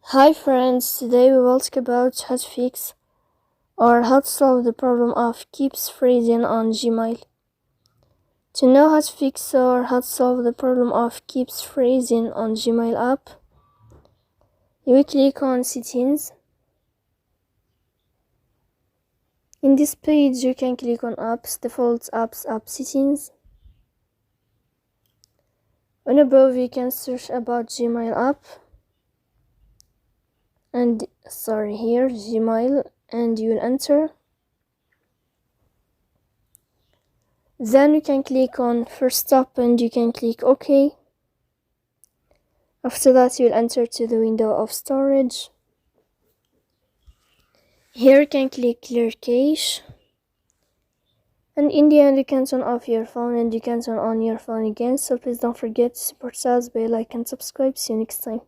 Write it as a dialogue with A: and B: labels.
A: Hi friends, today we will talk about how to fix or how to solve the problem of keeps freezing on Gmail. To know how to fix or how to solve the problem of keeps freezing on Gmail app, you will click on settings. In this page you can click on apps, default apps, app settings. On above you can search about Gmail app. And here Gmail, and you will enter. Then you can click on first stop and you can click OK. After that you will enter to the window of storage. Here you can click clear cache, and in the end you can turn off your phone and you can turn on your phone again. So please don't forget to support us by like and subscribe. See you next time.